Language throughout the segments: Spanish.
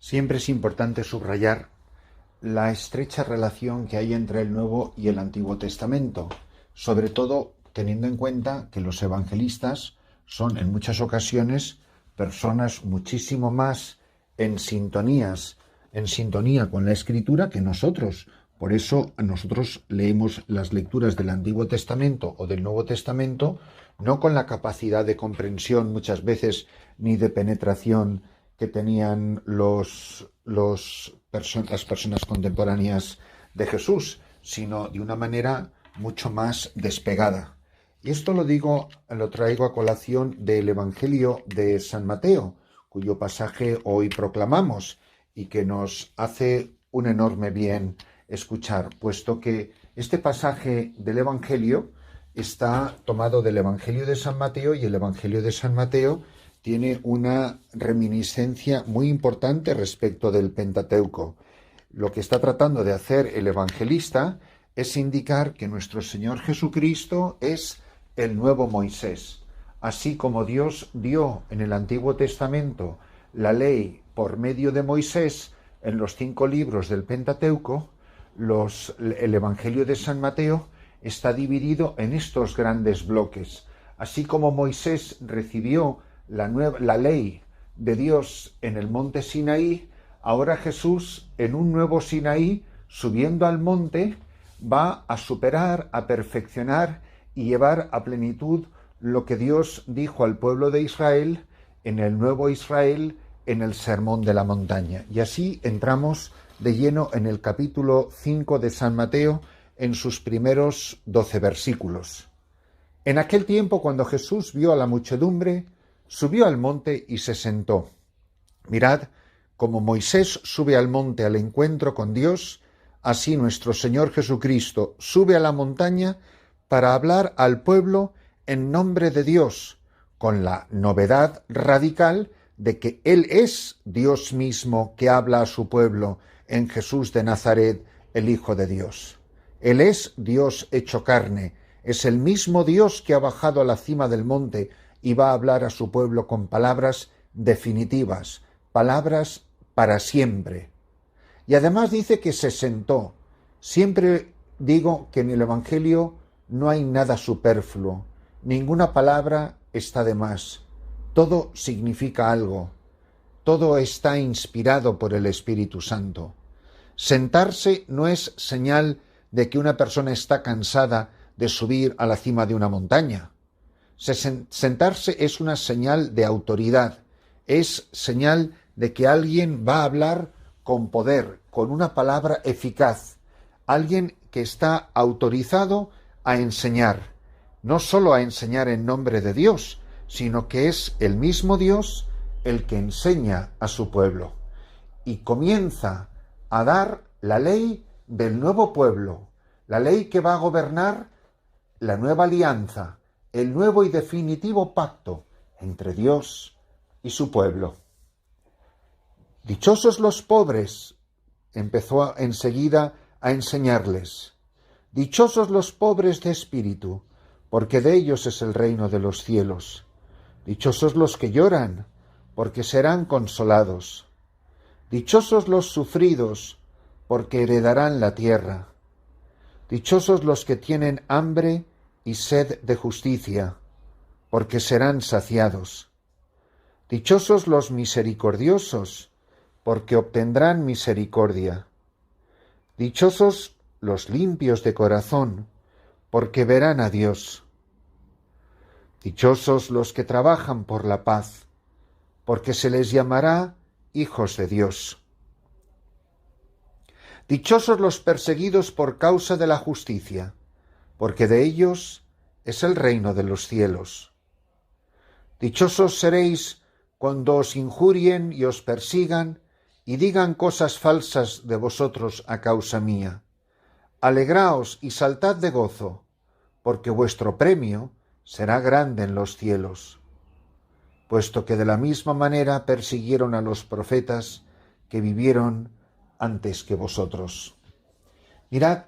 Siempre es importante subrayar la estrecha relación que hay entre el Nuevo y el Antiguo Testamento, sobre todo teniendo en cuenta que los evangelistas son en muchas ocasiones personas muchísimo más en sintonía con la Escritura que nosotros. Por eso nosotros leemos las lecturas del Antiguo Testamento o del Nuevo Testamento no con la capacidad de comprensión muchas veces ni de penetración que tenían las personas contemporáneas de Jesús, sino de una manera mucho más despegada. Y esto lo traigo a colación del Evangelio de San Mateo, cuyo pasaje hoy proclamamos y que nos hace un enorme bien escuchar, puesto que este pasaje del Evangelio está tomado del Evangelio de San Mateo y el Evangelio de San Mateo tiene una reminiscencia muy importante respecto del Pentateuco. Lo que está tratando de hacer el evangelista es indicar que nuestro Señor Jesucristo es el nuevo Moisés. Así como Dios dio en el Antiguo Testamento la ley por medio de Moisés en los 5 libros del Pentateuco, el Evangelio de San Mateo está dividido en estos grandes bloques. Así como Moisés recibió la ley de Dios en el monte Sinaí, ahora Jesús, en un nuevo Sinaí, subiendo al monte, va a superar, a perfeccionar y llevar a plenitud lo que Dios dijo al pueblo de Israel en el nuevo Israel, en el Sermón de la Montaña. Y así entramos de lleno en el capítulo 5 de San Mateo, en sus primeros 12 versículos. En aquel tiempo, cuando Jesús vio a la muchedumbre, subió al monte y se sentó. Mirad, como Moisés sube al monte al encuentro con Dios, así nuestro Señor Jesucristo sube a la montaña para hablar al pueblo en nombre de Dios, con la novedad radical de que Él es Dios mismo que habla a su pueblo en Jesús de Nazaret, el Hijo de Dios. Él es Dios hecho carne, es el mismo Dios que ha bajado a la cima del monte y va a hablar a su pueblo con palabras definitivas, palabras para siempre. Y además dice que se sentó. Siempre digo que en el Evangelio no hay nada superfluo, ninguna palabra está de más, todo significa algo, todo está inspirado por el Espíritu Santo. Sentarse no es señal de que una persona está cansada de subir a la cima de una montaña. Sentarse es una señal de autoridad, es señal de que alguien va a hablar con poder, con una palabra eficaz, alguien que está autorizado a enseñar, no solo a enseñar en nombre de Dios, sino que es el mismo Dios el que enseña a su pueblo y comienza a dar la ley del nuevo pueblo, la ley que va a gobernar la nueva alianza, el nuevo y definitivo pacto entre Dios y su pueblo. Dichosos los pobres, empezó enseguida a enseñarles. Dichosos los pobres de espíritu, porque de ellos es el reino de los cielos. Dichosos los que lloran, porque serán consolados. Dichosos los sufridos, porque heredarán la tierra. Dichosos los que tienen hambre y sed de justicia, porque serán saciados. Dichosos los misericordiosos, porque obtendrán misericordia. Dichosos los limpios de corazón, porque verán a Dios. Dichosos los que trabajan por la paz, porque se les llamará hijos de Dios. Dichosos los perseguidos por causa de la justicia, porque de ellos es el reino de los cielos. Dichosos seréis cuando os injurien y os persigan y digan cosas falsas de vosotros a causa mía. Alegraos y saltad de gozo, porque vuestro premio será grande en los cielos, puesto que de la misma manera persiguieron a los profetas que vivieron antes que vosotros. Mirad,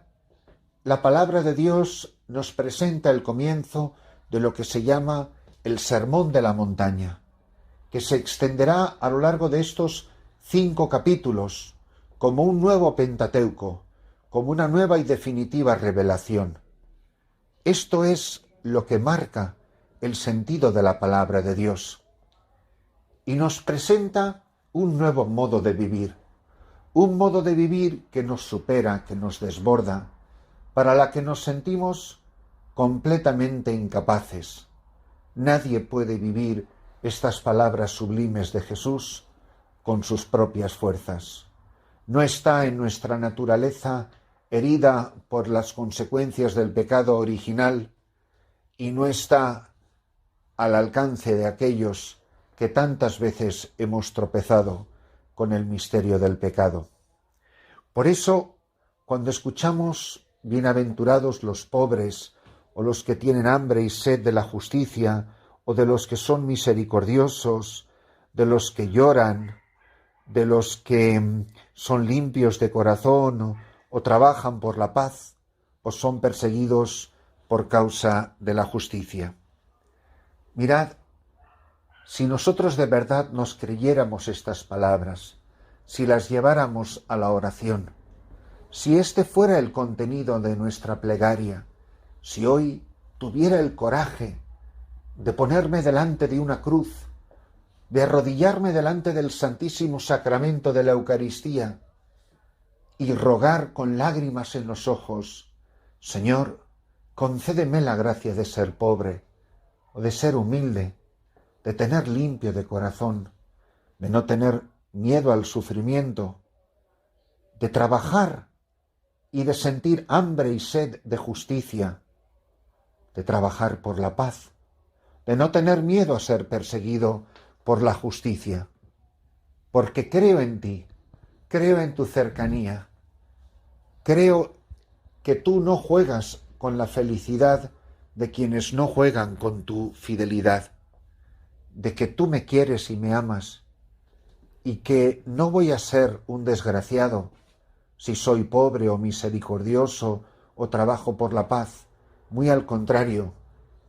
la palabra de Dios nos presenta el comienzo de lo que se llama el Sermón de la Montaña, que se extenderá a lo largo de estos 5 capítulos, como un nuevo Pentateuco, como una nueva y definitiva revelación. Esto es lo que marca el sentido de la palabra de Dios. Y nos presenta un nuevo modo de vivir. Un modo de vivir que nos supera, que nos desborda, para la que nos sentimos completamente incapaces. Nadie puede vivir estas palabras sublimes de Jesús con sus propias fuerzas. No está en nuestra naturaleza herida por las consecuencias del pecado original y no está al alcance de aquellos que tantas veces hemos tropezado con el misterio del pecado. Por eso, cuando escuchamos bienaventurados los pobres, o los que tienen hambre y sed de la justicia, o de los que son misericordiosos, de los que lloran, de los que son limpios de corazón, o trabajan por la paz, o son perseguidos por causa de la justicia. Mirad, si nosotros de verdad nos creyéramos estas palabras, si las lleváramos a la oración, si este fuera el contenido de nuestra plegaria, si hoy tuviera el coraje de ponerme delante de una cruz, de arrodillarme delante del Santísimo Sacramento de la Eucaristía y rogar con lágrimas en los ojos: Señor, concédeme la gracia de ser pobre, o de ser humilde, de tener limpio de corazón, de no tener miedo al sufrimiento, de trabajar y de sentir hambre y sed de justicia, de trabajar por la paz, de no tener miedo a ser perseguido por la justicia, porque creo en ti, creo en tu cercanía, creo que tú no juegas con la felicidad de quienes no juegan con tu fidelidad, de que tú me quieres y me amas, y que no voy a ser un desgraciado si soy pobre o misericordioso o trabajo por la paz. Muy al contrario,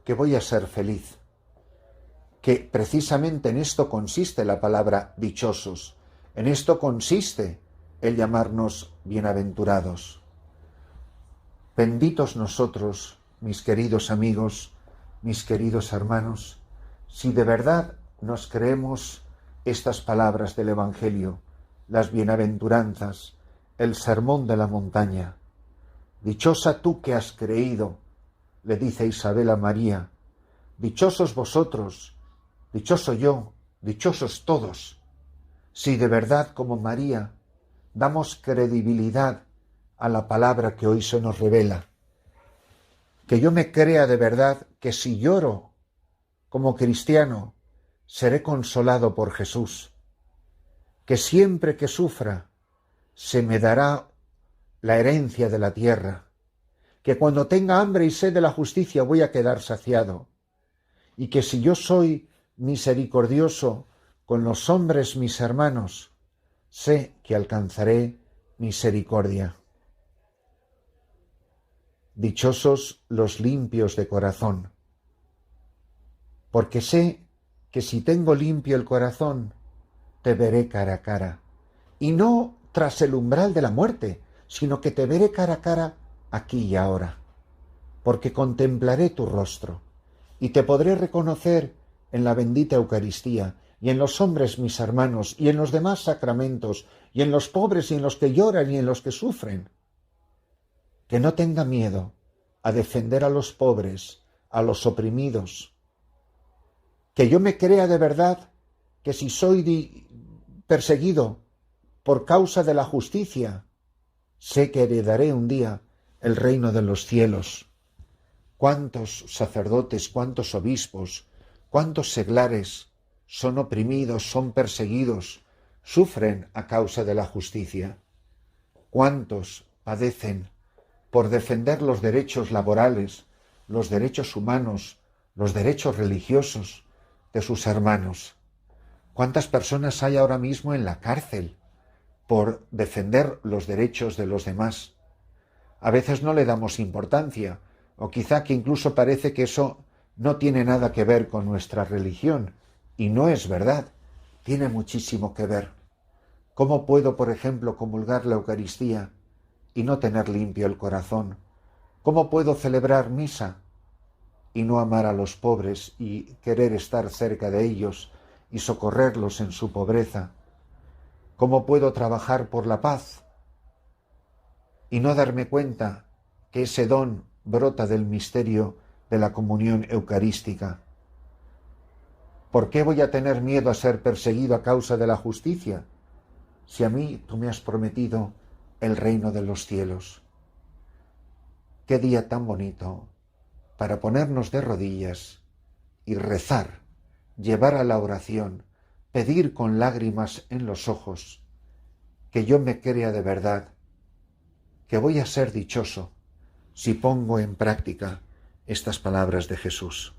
que voy a ser feliz. Que precisamente en esto consiste la palabra dichosos, en esto consiste el llamarnos bienaventurados. Benditos nosotros, mis queridos amigos, mis queridos hermanos, si de verdad nos creemos estas palabras del Evangelio, las bienaventuranzas, el sermón de la montaña. Dichosa tú que has creído, le dice Isabel a María, dichosos vosotros, dichoso yo, dichosos todos, si de verdad como María damos credibilidad a la palabra que hoy se nos revela. Que yo me crea de verdad que si lloro como cristiano, seré consolado por Jesús, que siempre que sufra se me dará la herencia de la tierra, que cuando tenga hambre y sed de la justicia voy a quedar saciado, y que si yo soy misericordioso con los hombres mis hermanos, sé que alcanzaré misericordia. Dichosos los limpios de corazón, porque sé que si tengo limpio el corazón, te veré cara a cara, y no tras el umbral de la muerte, sino que te veré cara a cara aquí y ahora, porque contemplaré tu rostro, y te podré reconocer en la bendita Eucaristía, y en los hombres mis hermanos, y en los demás sacramentos, y en los pobres, y en los que lloran, y en los que sufren. Que no tenga miedo a defender a los pobres, a los oprimidos. Que yo me crea de verdad que si soy perseguido por causa de la justicia, sé que heredaré un día el reino de los cielos. ¿Cuántos sacerdotes, cuántos obispos, cuántos seglares son oprimidos, son perseguidos, sufren a causa de la justicia? ¿Cuántos padecen por defender los derechos laborales, los derechos humanos, los derechos religiosos de sus hermanos? ¿Cuántas personas hay ahora mismo en la cárcel por defender los derechos de los demás? A veces no le damos importancia, o quizá que incluso parece que eso no tiene nada que ver con nuestra religión, y no es verdad, tiene muchísimo que ver. ¿Cómo puedo, por ejemplo, comulgar la Eucaristía y no tener limpio el corazón? ¿Cómo puedo celebrar misa y no amar a los pobres y querer estar cerca de ellos y socorrerlos en su pobreza? ¿Cómo puedo trabajar por la paz y no darme cuenta que ese don brota del misterio de la comunión eucarística? ¿Por qué voy a tener miedo a ser perseguido a causa de la justicia, si a mí tú me has prometido el reino de los cielos? Qué día tan bonito para ponernos de rodillas y rezar, llevar a la oración, pedir con lágrimas en los ojos, que yo me crea de verdad, que voy a ser dichoso si pongo en práctica estas palabras de Jesús.